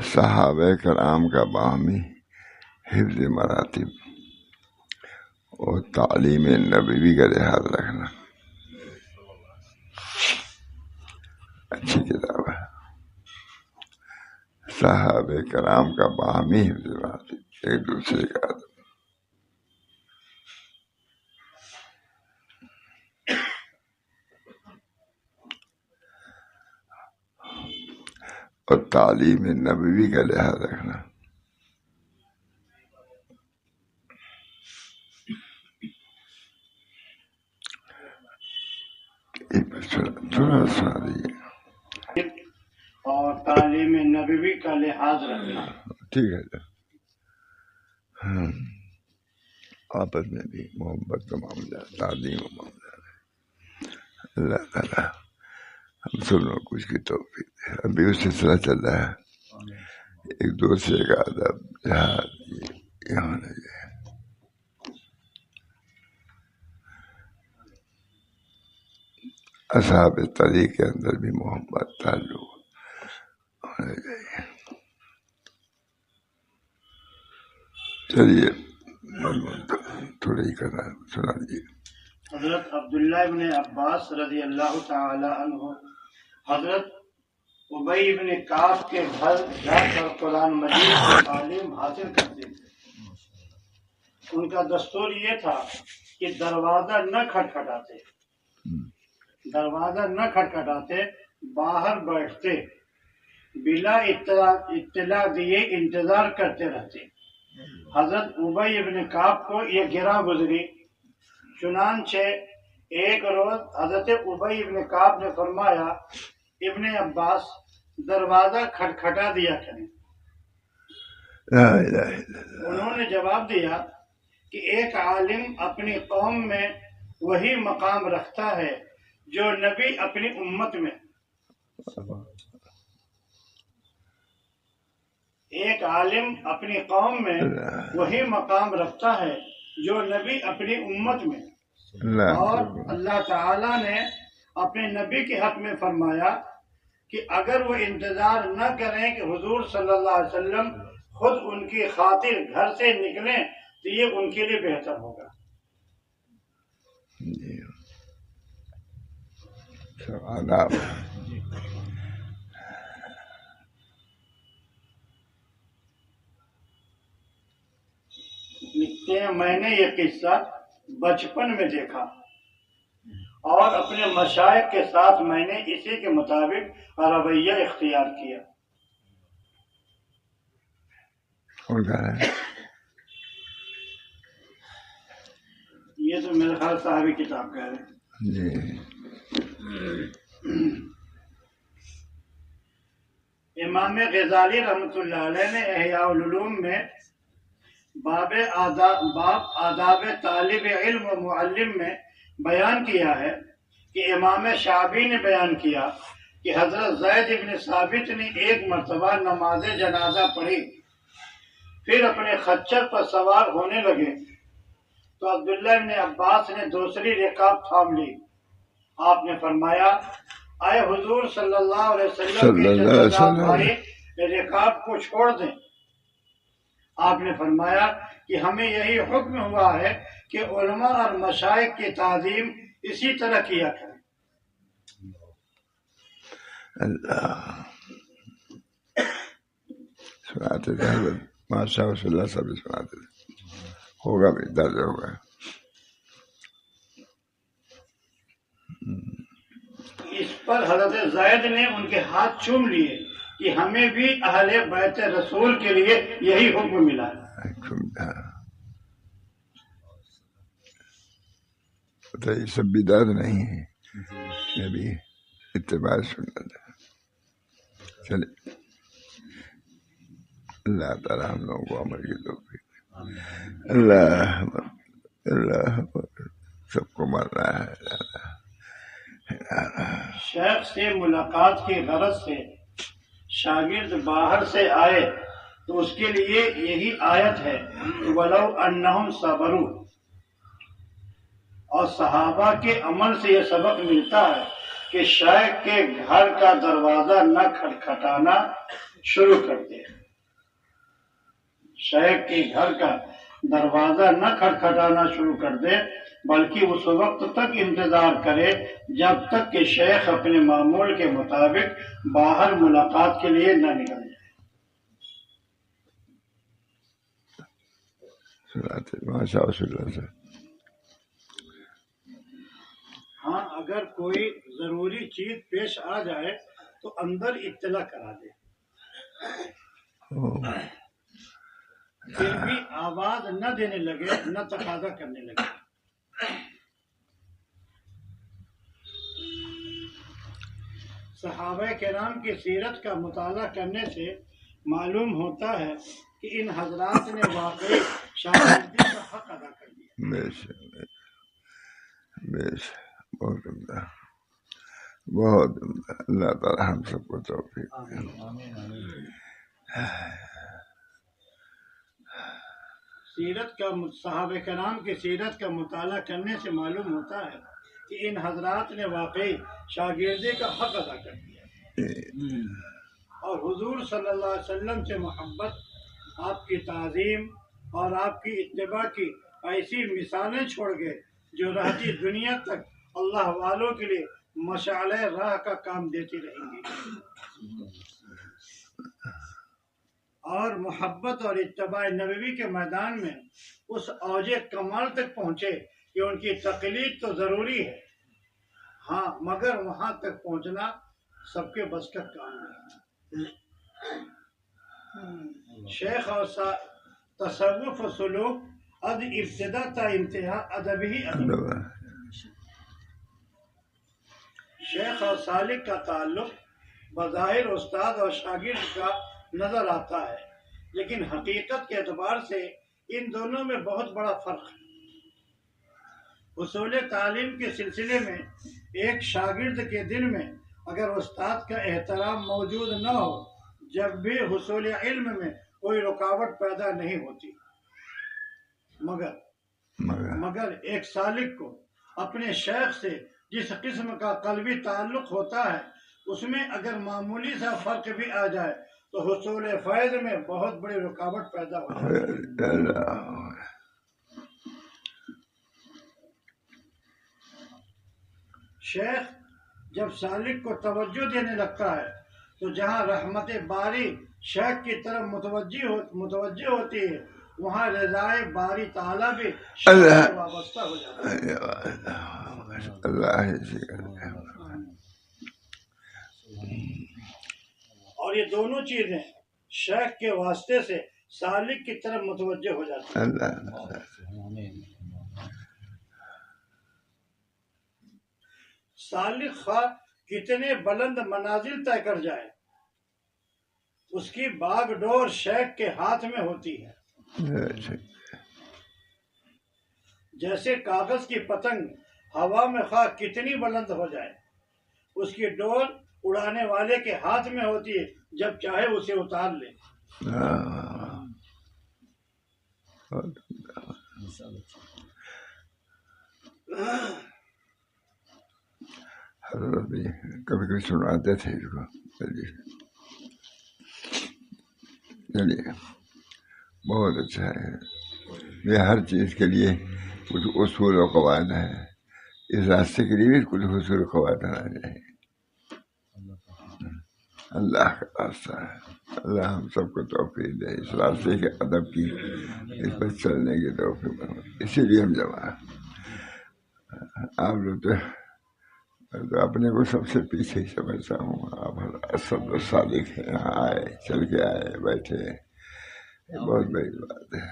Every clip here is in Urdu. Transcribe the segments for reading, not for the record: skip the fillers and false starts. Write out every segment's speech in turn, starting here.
صحابہ کرام کا باہمی حفظ مراتب اور تعلیم نبوی کا لحاظ رکھنا اچھی کتاب ہے۔ صحابہ کرام کا باہمی حفظ مراتب، ایک دوسرے کا ادب۔ اور تعلیم نبوی کا لحاظ رکھنا۔ تھوڑا سنا دیجیے۔ اور تعلیم نبوی کا لحاظ رکھنا۔ ٹھیک ہے۔ ہاں، آپس میں بھی محبت کا معاملہ، تعلیم کا معاملہ ہے۔ اللہ تعالیٰ ہم سب لوگ کچھ کی توفیق دے۔ ابھی وہ سلسلہ چل رہا ہے، ایک دوسرے کا ادب لحاظ یہاں نہیں ہے۔ اصحاب طریق کے اندر بھی محبت تعلق ہونا چاہیے۔ چلیے تھوڑا ہی کرنا سنا دیجیے۔ حضرت عبداللہ ابن عباس رضی اللہ تعالی عنہ حضرت ابی ابن کعب کے گھر جا کر قرآن مجید کی تعلیم حاصل کرتے تھے۔ ان کا دستور یہ تھا کہ دروازہ نہ کھٹکھٹاتے، باہر بیٹھتے، بلا اطلاع دیے انتظار کرتے رہتے۔ حضرت ابی ابن کعب کو یہ گرہ گزری، چنانچہ ایک روز حضرت ابی ابن کعب نے فرمایا، ابن عباس دروازہ کھٹکھٹا دیا کریں۔ لا الہ الا اللہ۔ انہوں نے جواب دیا کہ ایک عالم اپنی قوم میں وہی مقام رکھتا ہے جو نبی اپنی امت میں۔ ایک عالم اپنی قوم میں وہی مقام رکھتا ہے جو نبی اپنی امت میں۔ اور اللہ تعالیٰ نے اپنے نبی کے حق میں فرمایا کہ اگر وہ انتظار نہ کریں کہ حضور صلی اللہ علیہ وسلم خود ان کی خاطر گھر سے نکلیں تو یہ ان کے لیے بہتر ہوگا۔ آداب۔ لکھتے ہیں، میں نے یہ قصہ بچپن میں دیکھا اور اپنے مشائخ کے ساتھ میں نے اسی کے مطابق رویہ اختیار کیا۔ کون کہہ رہا ہے؟ یہ تو میرے خیال صاحبی کتاب کہہ رہے ہیں۔ جی۔ امام غزالی رحمۃ اللہ علیہ نے احیاء العلوم میں باب آداب طالب علم و معلم میں بیان کیا ہے کہ امام شعبی نے بیان کیا کہ حضرت زید ابن ثابت نے ایک مرتبہ نماز جنازہ پڑھی، پھر اپنے خچر پر سوار ہونے لگے تو عبداللہ ابن عباس نے دوسری رکاب تھام لی۔ آپ نے فرمایا، اے حضور صلی اللہ علیہ وسلم کے جنازہ بھائی رکاب کو چھوڑ دیں۔ آپ نے فرمایا کہ ہمیں یہی حکم ہوا ہے کہ علماء اور مشائخ کی تعظیم اسی طرح کیا کریں۔ اللہ سناتے تھے حضرت ماشاء اللہ سب سناتے تھے، ہوگا بھی درج ہوگا۔ اس پر حضرت زید نے ان کے ہاتھ چوم لیے کہ ہمیں بھی اہل بیت رسول کے لیے یہی حکم ملا ہے۔ یہ سب بدعت نہیں ہے، یہ بھی اتباع سنت ہے۔ چلے اللہ تعالیٰ ہم لوگوں کو عمل کی توفیق دے۔ اللہ سب کو مرنا ہے۔ شیخ سے ملاقات کی غرض سے شاگرد باہر سے آئے تو اس کے لیے یہی آیت ہے، وَلَوْ أَنَّهُمْ صَبَرُوا۔ اور صحابہ کے عمل سے یہ سبق ملتا ہے کہ شیخ کے گھر کا دروازہ نہ کھٹکھٹانا شروع کر دے۔ شیخ کے گھر کا دروازہ نہ کھٹکھٹانا شروع کر دے، بلکہ اس وقت تک انتظار کرے جب تک کہ شیخ اپنے معمول کے مطابق باہر ملاقات کے لیے نہ نکل جائے۔ ہاں، اگر کوئی ضروری چیز پیش آ جائے تو اندر اطلاع کرا دے، پھر بھی آواز نہ دینے لگے، نہ تقاضا کرنے لگے۔ صحابہ کرام کی سیرت کا مطالعہ کرنے سے معلوم ہوتا ہے کہ ان حضرات نے واقعی شاگردی کا حق ادا کر دیا۔ بہت عمدہ، بہت عمدہ۔ اللہ تعالی ہم سب کو توفیق دے۔ صحابہ کرام کی سیرت کا مطالعہ کرنے سے معلوم ہوتا ہے کہ ان حضرات نے واقعی شاگردی کا حق ادا کر دیا اور حضور صلی اللہ علیہ وسلم سے محبت، آپ کی تعظیم اور آپ کی اتباع کی ایسی مثالیں چھوڑ گئے جو رہتی دنیا تک اللہ والوں کے لیے مشعل راہ کا کام دیتی رہیں گی، اور محبت اور اتباع نبوی کے میدان میں اس اوج کمال تک پہنچے کہ ان کی تقلید تو ضروری ہے، ہاں، مگر وہاں تک پہنچنا سب کے بس کا کام نہیں۔ شیخ اور تصوف و سلوک اد ابتدا تا انتہا ادب ہی ادب۔ شیخ اور سالک کا تعلق بظاہر استاد اور شاگرد کا نظر آتا ہے، لیکن حقیقت کے اعتبار سے ان دونوں میں بہت بڑا فرق ہے۔ حصول تعلیم کے سلسلے میں ایک شاگرد کے دل میں اگر استاد کا احترام موجود نہ ہو، جب بھی حصول علم میں کوئی رکاوٹ پیدا نہیں ہوتی، مگر ایک سالک کو اپنے شیخ سے جس قسم کا قلبی تعلق ہوتا ہے، اس میں اگر معمولی سا فرق بھی آ جائے تو حصول فیض میں بہت بڑی رکاوٹ پیدا ہو جاتی ہے۔ شیخ جب سالک کو توجہ دینے لگتا ہے تو جہاں رحمت باری شیخ کی طرف متوجہ ہوتی ہے، وہاں رضائے باری تعالیٰ بھی شیخ سے وابستہ ہو جاتا ہے۔ اور یہ دونوں چیزیں شیخ کے واسطے سے سالک کی طرف متوجہ ہو جاتی ہیں۔ سالک خواہ کتنے بلند منازل طے کر جائے، اس کی باغ ڈور شیخ کے ہاتھ میں ہوتی ہے۔ جیسے کاغذ کی پتنگ ہوا میں خواہ کتنی بلند ہو جائے، اس کی ڈور اڑانے والے کے ہاتھ میں ہوتی ہے، جب چاہے اسے اتار لے۔ حضرت بھی کبھی کبھی سناتے تھے اس کو۔ چلیے، بہت اچھا ہے۔ یہ ہر چیز کے لیے کچھ اصول و قواعد ہیں، اس راستے کے لیے بھی کچھ اصول و قواعد ہونا چاہیے۔ اللہ کا راستہ ہے، اللہ ہم سب کو توفیق دے اس راستے کے ادب کی، اس پر چلنے کی توفیق۔ اسی لیے ہم جمع آپ لوگ تو اپنے کو سب سے پیچھے ہی سمجھتا ہوں، آپ اسد صادق ہیں، یہاں آئے، چل کے آئے، بیٹھے، یہ بہت بڑی بات ہے۔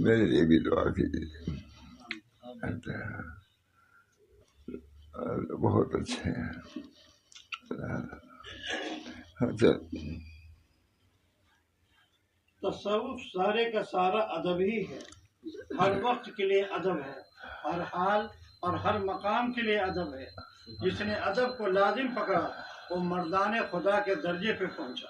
میرے لیے بھی دعا کیجیے، بہت اچھے ہیں۔ تصوف سارے کا سارا ادب ہی ہے، ہر وقت کے لیے ادب ہے، ہر حال اور ہر مقام کے لیے ادب ہے۔ جس نے ادب کو لازم پکڑا وہ مردان خدا کے درجے پہ پہنچا،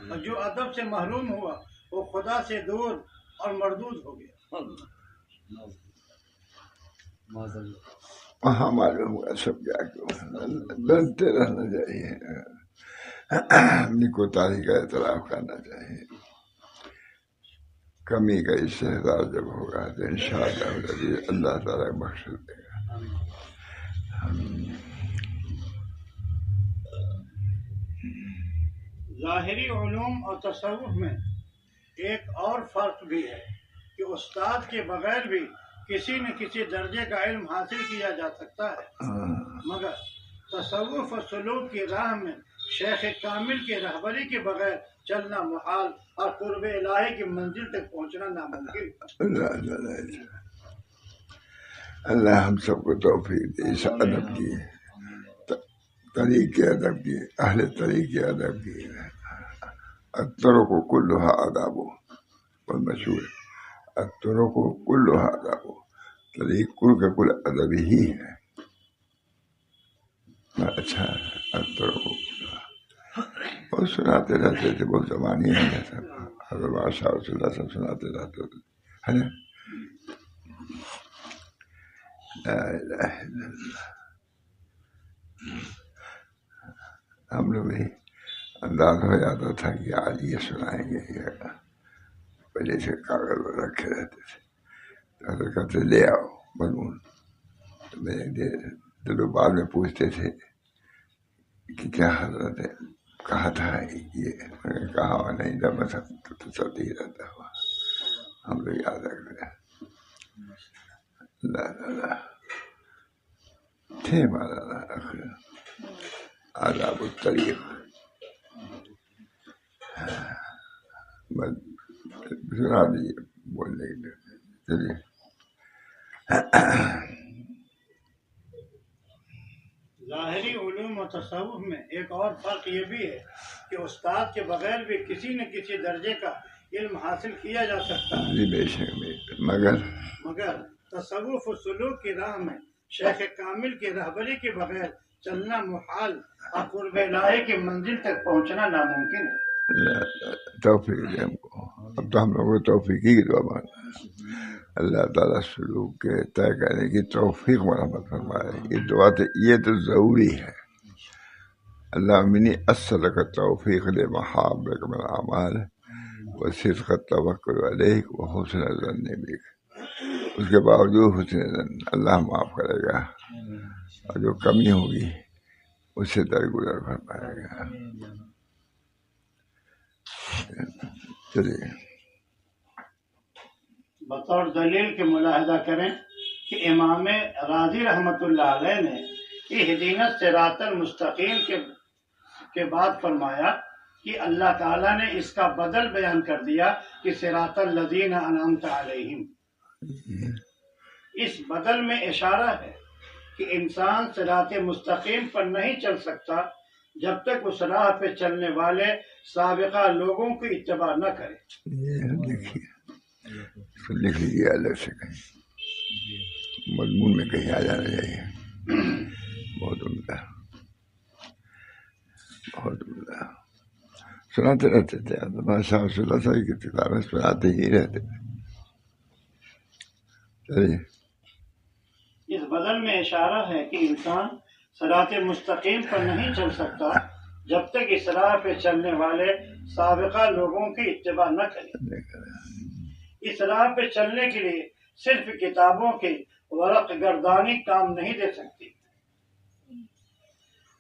اور جو ادب سے محروم ہوا وہ خدا سے دور اور مردود ہو گیا۔ وہاں معلوم ہوا سب جا کے بنتے رہنا چاہیے۔ اپنی کوتاہی کا اعتراف کرنا چاہیے. کمی کا استحضار جب ہوگا تو انشاءاللہ اللہ تعالیٰ بخش دے گا. ظاہری علوم اور تصوف میں ایک اور فرق بھی ہے کہ استاد کے بغیر بھی کسی نہ کسی درجے کا علم حاصل کیا جا سکتا ہے، مگر تصوف و سلوک کی راہ میں شیخ کامل کے رہبری کے بغیر چلنا محال اور قرب الہی کی منزل تک پہنچنا ناممکن. اللہ ہم سب کو توفیق دے اس ادب کی، طریق ادب کی، اہل طریق ادب کی. الطرق کلها آداب، والمشہور الطرق کلها آداب، طریق کل کا کل ادب ہی ہے. اچھا الطرق بہت سناتے رہتے تھے، بہت زبانی ہے حضرت بادشاہ رسول اللہ سب سناتے رہتے تھے، ہے نا. لا الہ الا اللہ. ہم لوگ بھی انداز ہو جاتا تھا کہ آج یہ سنائیں گے، یہ پہلے سے کاغذ پر رکھے رہتے تھے. حضرت کہتے لے آؤ مضمون، تو میں لوگ بعد میں پوچھتے تھے کہ کیا حضرت نے کہا تھا یہ، میں نے کہا نہیں تھا، بس تو چلتے ہی رہتا ہوا. ہم لوگ یاد رکھتے ہیں. اللہ تھے مولانا آداب الطریق. سنا دیجیے بولنے کے لیے. چلیے ظاہری علوم و تصوف میں ایک اور فرق یہ بھی ہے کہ استاد کے بغیر بھی کسی نہ کسی درجے کا علم حاصل کیا جا سکتا ہے، جی بے شک، مگر تصوف و سلوک کی راہ میں شیخ کامل کی رہبری کے بغیر چلنا محال اور قرب الہی کی منزل تک پہنچنا ناممکن ہے. توفیق دے ہم کو. اب تو ہم لوگوں کو توفیق ہی دعا مانگنا ہے. اللہ تعالیٰ سلوک کے طے کرنے کی توفیق مرحمت فرمائے. یہ دعا تو یہ تو ضروری ہے. اللہ منی اسألک التوفیق لمحابک من الاعمال وصدق التوکل علیک وحسن الظن بک. اس کے باوجود حسن ظن اللہ معاف کرے گا، اور جو کمی ہوگی اس سے درگزر فرمائے گا. چلیے بطور دلیل کے ملاحظہ کریں کہ امام راضی رحمۃ اللہ علیہ نے اہدینا الصراط المستقیم کے بعد فرمایا کہ اللہ تعالیٰ نے اس کا بدل بیان کر دیا کہ صراط الذین انعمت علیہم. اس بدل میں اشارہ ہے کہ انسان صراط مستقیم پر نہیں چل سکتا جب تک اس راہ پہ چلنے والے سابقہ لوگوں کی اتباع نہ کرے. لکھ لیجیے الگ سے کہیں مضمون میں کہیں آ جانا چاہیے. بہت عمدہ، بہت عمدہ. سناتے رہتے تھے بادشاہ رسول اللہ صاحب کی کتابیں سناتے ہی رہتے تھے. چلیے اس بدل میں اشارہ ہے کہ انسان صراط مستقیم پر نہیں چل سکتا جب تک اس راہ پہ چلنے والے سابقہ لوگوں کی اتباع نہ کرے. اس راہ پہ چلنے کے لیے صرف کتابوں کی ورق گردانی کام نہیں دے سکتی،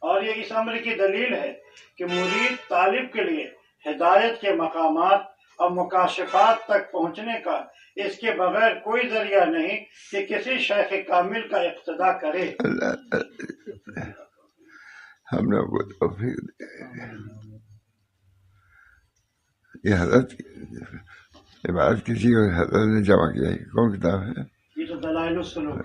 اور یہ اس امر کی دلیل ہے کہ مرید طالب کے لیے ہدایت کے مقامات اور مکاشفات تک پہنچنے کا اس کے بغیر کوئی ذریعہ نہیں کہ کسی شیخ کامل کا اقتداء کرے. ہم لوگ کو توفیق دے. یہ حضرت عبادت کسی کو حضرت نے جمع کیا ہے. کون کتاب ہے؟ یہ تو دلائل السلوک.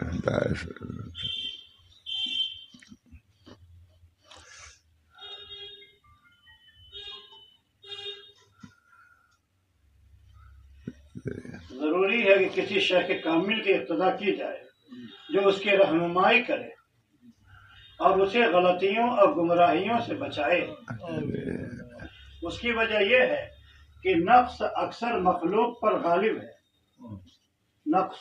ضروری ہے کہ کسی شیخ کامل کی اقتداء کی جائے جو اس کی رہنمائی کرے اور اسے غلطیوں اور گمراہیوں سے بچائے. اس کی وجہ یہ ہے کہ نقص اکثر مخلوق پر غالب ہے. نقص،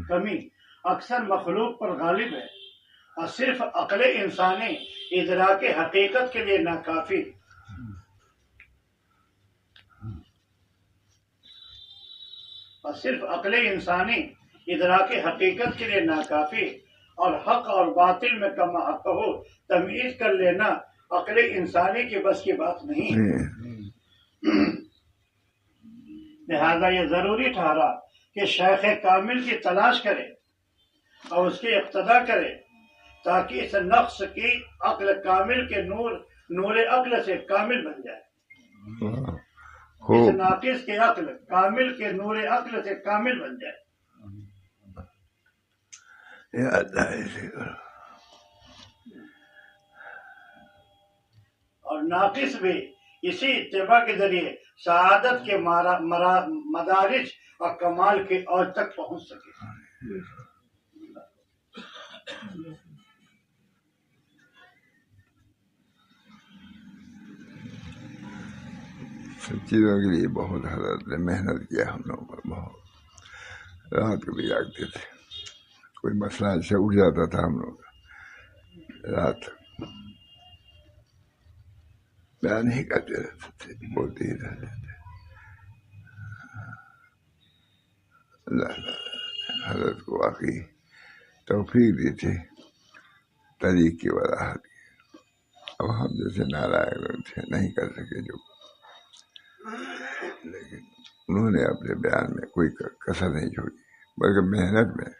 کمی اکثر مخلوق پر غالب ہے، اور صرف عقل انسانی ادراک حقیقت کے لیے ناکافی اور صرف عقل انسانی ادراک حقیقت کے لیے ناکافی، اور حق اور باطل میں کما حق ہو تمیز کر لینا عقل انسانی کے بس کی بات نہیں۔ لہذا یہ ضروری ٹھہرا کہ شیخ کامل کی تلاش کرے اور اس کی اقتدا کرے، تاکہ اس نقص کی عقل کامل کے نور عقل سے کامل بن جائے، اس ناقص کی عقل کامل کے نور عقل سے کامل بن جائے۔ اور ناقص بھی اسی اتباع کے ذریعے سعادت کے مدارج اور کمال کے اوج تک پہنچ سکے۔ سب چیزوں کے لیے بہت حضرت نے محنت کیا ہم لوگوں پر، بہت رات کو بھی جاگتے تھے، کوئی مسئلہ ایسے اٹھ جاتا تھا ہم لوگ رات بیان ہی کرتے رہتے تھے، بولتے ہی رہتے تھے۔ اللہ حضرت کو واقعی توفیق دی تھی طریق کی وضاحت کی، اب ہم جیسے نالائق لوگ تھے نہیں کر سکے جو، لیکن انہوں نے اپنے بیان میں کوئی کسر نہیں چھوڑی، بلکہ محنت میں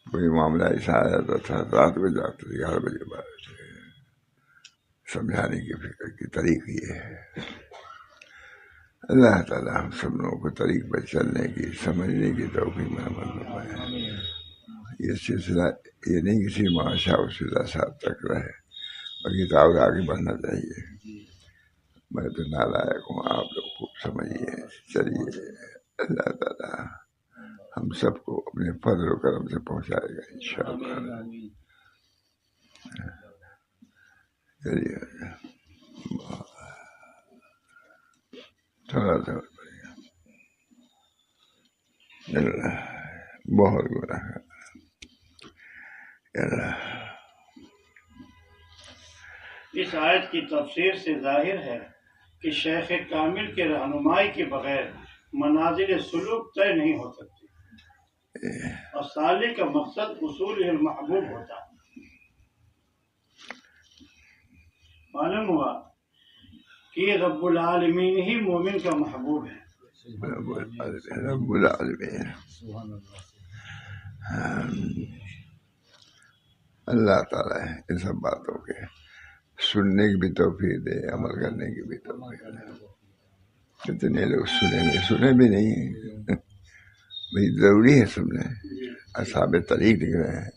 کوئی معاملہ ایسا آ جاتا تھا رات کو جاتے تھے 11 بجے بعد، سمجھانے کی فکر کی طریق یہ ہے۔ اللہ تعالیٰ ہم سب لوگوں کو طریق پر چلنے کی، سمجھنے کی توفیق عمل فرمائے۔ یہ سلسلہ یہ نہیں کسی معاشہ شاہ صاحب تک رہے، بلکہ تو آگے بڑھنا چاہیے۔ میں تو نالائق ہوں، آپ لوگ خوب سمجھیے، چلیے، اللہ تعالیٰ ہم سب کو اپنے فضل و کرم سے پہنچائے گا انشاءاللہ۔ چلیے تھوڑا سا بہت گناہ اس آیت کی تفسیر سے ظاہر ہے کہ شیخ کامل کے رہنمائی کے بغیر منازل سلوک طے نہیں ہو سکتی، اور سالک کا مقصد اصول المحبوب ہوتا ہے۔ معلوم ہوا کہ رب العالمین ہی مومن کا محبوب ہے۔ رب العالمین اللہ تعالیٰ ان سب باتوں کے سننے کی بھی توفیق دے، عمل کرنے کی بھی توفیق دے۔ کتنے لوگ سنے بھی نہیں، بھائی ضروری ہے سننا، اصحاب طریق لکھ رہے ہیں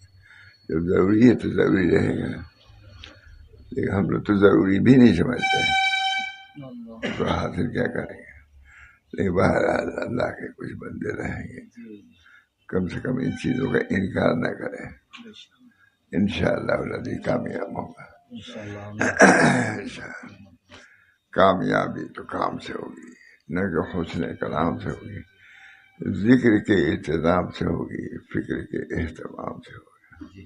جب ضروری ہے تو ضروری رہے گا، لیکن ہم لوگ تو ضروری بھی نہیں سمجھتے، تو حاصل کیا کریں گے؟ لیکن بہرحال اللہ کے کچھ بندے رہیں گے، کم سے کم ان چیزوں کا انکار نہ کریں، انشاءاللہ الذی کامیاب ہوگا۔ کامیابی تو کام سے ہوگی، نہ کہ حسن کلام سے ہوگی، ذکر کے اہتمام سے ہوگی، فکر کے اہتمام سے ہوگی۔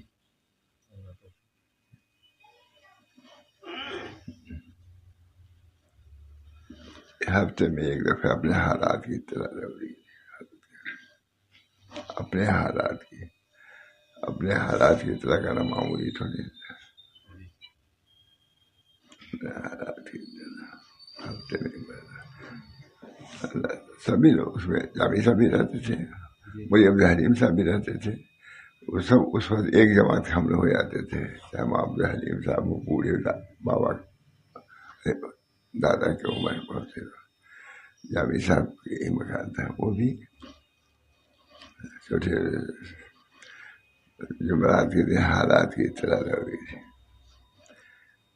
ہفتے میں ایک دفعہ اپنے حالات کی اطلاع ضروری ہے، اپنے حالات کی اطلاع کرنا معمولی تو نہیں ہے، اپنے حالات کی اطلاع ہفتے میں سبھی لوگ اس میں جامی صاحب بھی رہتے تھے، مجھے عبد الحلیم صاحب بھی رہتے تھے، وہ سب اس وقت ایک جماعت کے حملے ہو جاتے تھے، چاہے وہ عبد الحلیم صاحب وہ بوڑھے بابا دادا کے عمر بہت سے جامی صاحب کے ایک مکان تھا، وہ بھی چھوٹے جمعرات کے دن حالات کی اطلاع ضروری تھی۔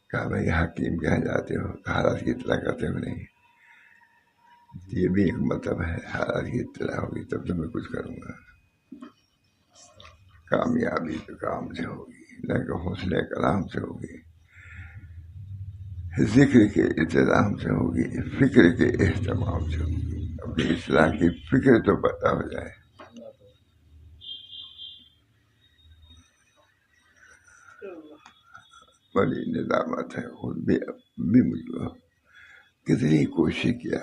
کہا بھائی حکیم کہاں جاتے ہو؟ حالات کی اطلاع کرتے ہو نہیں؟ یہ بھی ایک مطلب ہے، حالات کی اطلاع ہوگی تب تو میں کچھ کروں گا۔ کامیابی تو کام سے ہوگی، نہ کہ حسن کلام سے ہوگی، ذکر کے انتظام سے ہوگی، فکر کے اہتمام سے ہوگی، اپنی اصلاح کی فکر تو پتہ ہو جائے۔ بڑی ندامت ہے، خود بھی بھی مجھ کو کتنی کوشش کیا،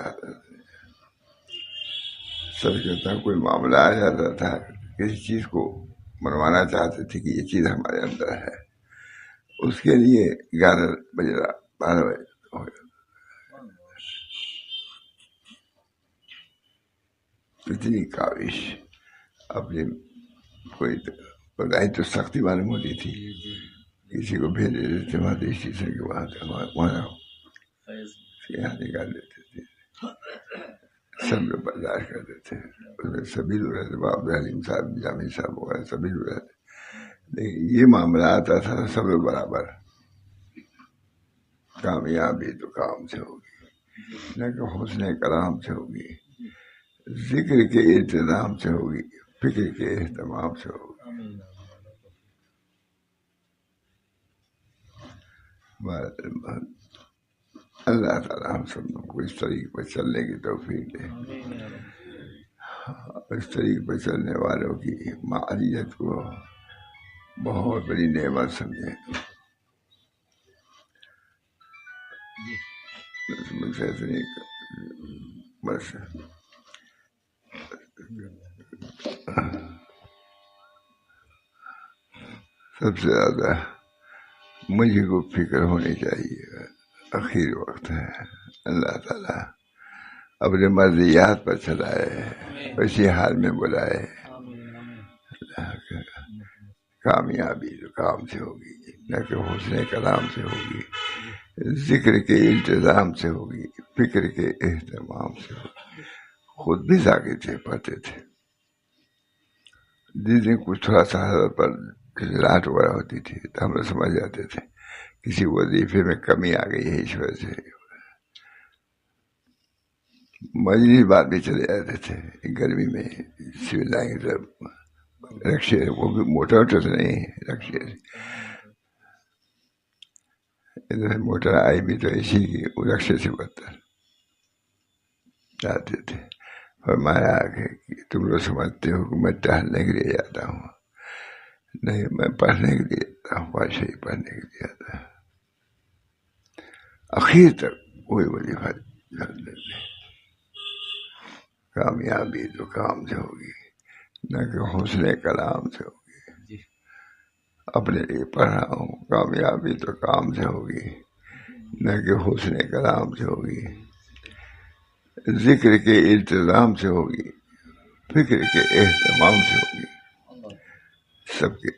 سب کہتا کوئی معاملہ آ جاتا تھا، کسی چیز کو منوانا چاہتے تھے کہ یہ چیز ہمارے اندر ہے، اس کے لیے 11 بجے 12 بجے ہو جاتا۔ کتنی کاوش، اپنی کوئی بتائی تو سختی معلوم ہوتی تھی، کسی کو بھیج دیتے تھے وہاں اسٹیشن کے وہاں یہاں نکال دیتے تھے، سب لوگ برداشت کرتے تھے، اس میں سبھی لوگ رہتے، باب حلیم صاحب، جامی صاحب وغیرہ سبھی لوگ رہتے، لیکن یہ معاملہ آتا تھا سب لوگ برابر، کامیابی تو کام سے ہوگی، نہ کہ حسن کلام سے ہوگی، ذکر کے انتظام سے ہوگی، فکر کے اہتمام سے ہوگی۔ اللہ تعالیٰ ہم سب لوگوں کو اس طریقے پر چلنے کی توفیق دے، اس طریقے پر چلنے والوں کی معیت کو بہت بڑی نعمت سمجھیں۔ بس سب سے زیادہ مجھے کو فکر ہونی چاہیے، آخر وقت ہے، اللہ تعالیٰ اپنے مرضیات پر چلائے، اسی حال میں بلائے، کامیابی تو کام سے ہوگی، نہ کہ حسن کلام سے ہوگی، ذکر کے التزام سے ہوگی، فکر کے اہتمام سے ہوگی۔ خود بھی ذاکر تھے، پڑھتے تھے، جس دن کچھ تھوڑا سا حضرت پر لاٹ وغیرہ ہوتی تھی تو ہم لوگ سمجھ جاتے تھے کسی وظیفے میں کمی آ گئی ہے، اس وجہ سے مجلس بعد بھی چلے جاتے تھے۔ گرمی میں سول لائن رکشے، وہ بھی موٹر ووٹر سے نہیں، رکشے سے، ادھر موٹر آئی بھی تو اسی کی رکشے سے بدتر جاتے تھے۔ فرمایا کہ تم لوگ سمجھتے ہو کہ میں ٹہلنے کے لیے جاتا ہوں، نہیں، میں پڑھنے کے لیے جاتا ہوں، پاشا ہی پڑھنے کے لیے جاتا ہوں۔ آخر تک کوئی وظیفہ کامیابی تو کام سے ہوگی، نہ کہ حسن کلام سے ہوگی۔ اپنے لیے پڑھ رہا ہوں، کامیابی تو کام سے ہوگی، نہ کہ حسن کلام سے ہوگی، ذکر کے التزام سے ہوگی، فکر کے اہتمام سے ہوگی۔ سب کے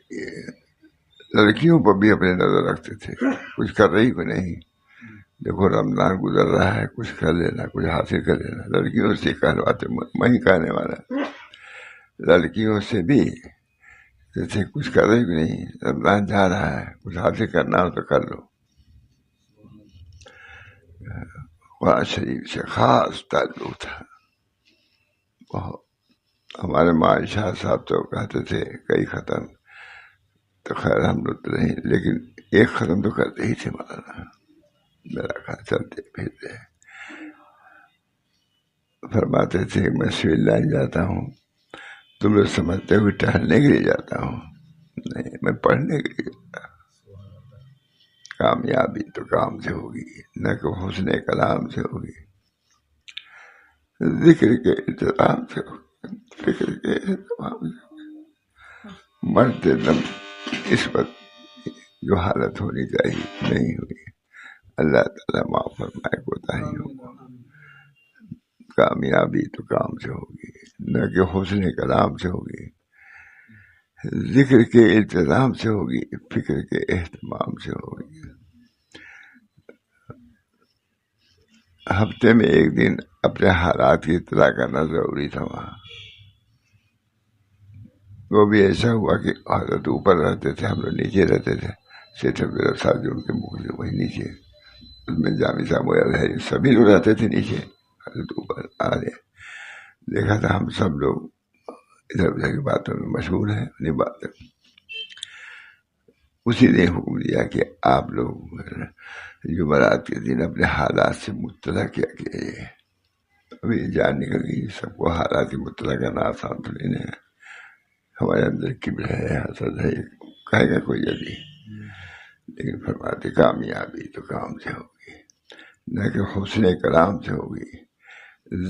لڑکیوں پر بھی اپنے نظر رکھتے تھے، کچھ کر رہی کو نہیں، دیکھو رمضان گزر رہا ہے، کچھ کر لینا، کچھ حاصل کر لینا۔ لڑکیوں سے کہلواتے، میں ہی کہنے والا، لڑکیوں سے بھی جیسے کچھ کر رہی کو نہیں، رمضان جا رہا ہے، کچھ حاصل کرنا ہو تو کر لو۔ قرآن شریف سے خاص تعلق تھا بہت۔ ہمارے ماں شاہ صاحب تو کہتے تھے کئی ختم، تو خیر ہم لوگ تو نہیں، لیکن ایک ختم تو کرتے ہی تھے مولانا، میرا خیال چلتے پھرتے۔ فرماتے تھے میں سویل لائن جاتا ہوں، تم لوگ سمجھتے ہوئے ٹہلنے کے لیے جاتا ہوں، نہیں، میں پڑھنے کے لیے جاتا ہوں۔ کامیابی تو کام سے ہوگی، نہ کہ حسن کلام سے ہوگی، ذکر کے انتظام سے ہوگی، فکر کے اہتمام سے ہوگی۔ مرتے دم اس وقت جو حالت ہونی چاہیے نہیں ہوئی، اللہ تعالیٰ معاف فرمائے، کوتاہی ہو۔ کامیابی تو کام سے ہوگی، نہ کہ حسن کلام سے ہوگی، ذکر کے التزام سے ہوگی، فکر کے اہتمام سے ہوگی۔ ہفتے میں ایک دن اپنے حالات کی اطلاع کرنا ضروری تھا وہاں۔ وہ بھی ایسا ہوا کہ حضرت اوپر رہتے تھے، ہم لوگ نیچے رہتے تھے، سیٹھ عبداللہ صاحب جو ان کے مکھ سے وہی نیچے، اس میں جامی صاحب ہے، سبھی لوگ رہتے تھے نیچے، حضرت اوپر آ رہے۔ دیکھا تھا ہم سب لوگ ادھر ادھر کی باتوں میں مشغول ہیں، اپنی باتیں۔ اسی نے حکم دیا کہ آپ لوگ جمعرات کے دن اپنے حالات سے مطلع کیا کیجیے۔ ابھی جان نکل گئی، سب کو حالات کی مطلع کرنا آسان تو نہیں ہے، ہمارے اندر کبر ہے، حسد ہے، کہے گا کوئی جلدی، لیکن فرماتے کامیابی تو کام سے ہوگی، نہ کہ حسن کلام سے ہوگی،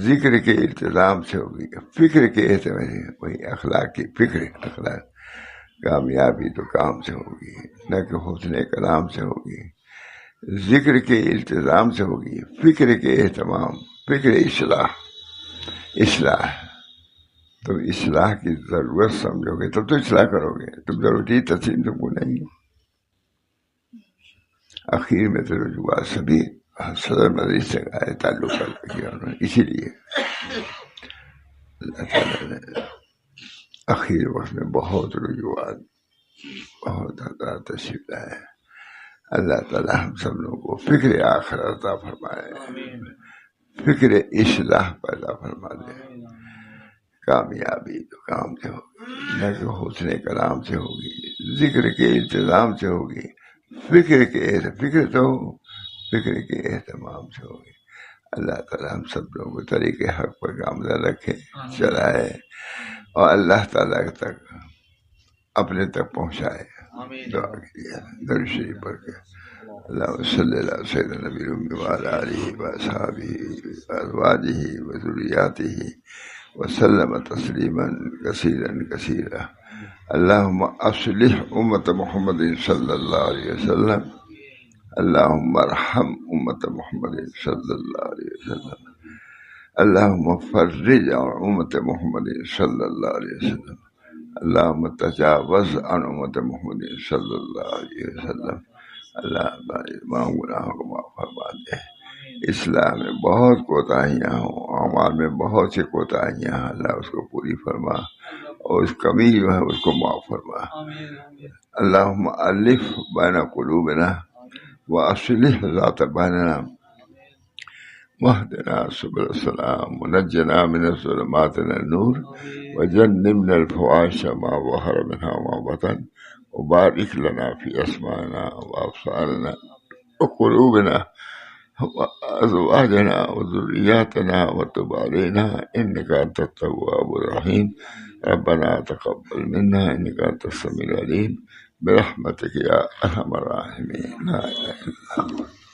ذکر کے التزام سے ہوگی، فکر کے اعتبار سے، وہی اخلاق کی فکر، اخلاق کامیابی تو کام سے ہوگی، نہ کہ حسن کلام سے ہوگی، ذکر کے التزام سے ہوگی، فکر کے اہتمام، فکر اصلاح تم اصلاح کی ضرورت سمجھو گے تب تو اصلاح کرو گے، تم ضروری تسلیم تم کو نہیں ہے۔ اخیر میں تو رجوعات سبھی صدر مدرس سے آئے تعلق کیا انہوں نے، اسی لیے اللہ تعالیٰ نے اخیر وقت میں بہت رجوعات، بہت عطا تشریف لائے۔ اللہ تعالیٰ ہم سب لوگوں کو فکر آخرت عطا فرمائے، فکر اصلاح پیدا فرما دے۔ کامیابی تو کام سے ہوگی، نہ کہ حسن کلام سے ہوگی، ذکر کے التزام سے ہوگی، فکر کے اہتمام سے ہوگی۔ اللہ تعالیٰ ہم سب لوگوں کو طریق حق پر گامزن رکھے، چلائے، اور اللہ تعالیٰ تک اپنے تک پہنچائے۔ دعا کیجیے درود شریف پڑھ کے۔ اللہم صلی اللہ سیدنا نبی الأمی وعلی آلہ وأصحابہ وأزواجہ وذریاتہ وسلم تسلیما کثیرا کثیرا۔ اللہم اصلح امت محمد صلی اللہ علیہ وسلم، اللہم ارحم امت محمد صلی اللہ علیہ وسلم، اللہم فرج عن امت محمد صلی اللہ علیہ وسلم، اللہم تجاوز عن امت محمد صلی اللہ علیہ وسلم۔ اللہ تمام گناہوں کو معاف فرما دے۔ اسلام میں بہت کوتاہیاں ہوں، اعمال میں بہت سی کوتاہیاں ہیں، اللہ اس کو پوری فرما، اور اس کمی جو ہے اس کو معاف فرما۔ اللہم الف بین قلوبنا واصلح ذات بیننا واہدنا سبل السلام ونجنا من الظلمات الى النور وجنبنا الفواحش ما ظهر منها وما بطن وبارك لنا في أسماعنا وأبصارنا وقلوبنا وأزواجنا وذرياتنا وتب علينا إنك أنت التواب الرحيم ربنا تقبل منا إنك أنت السميع العليم برحمتك يا أرحم الراحمين لا إله إلا الله۔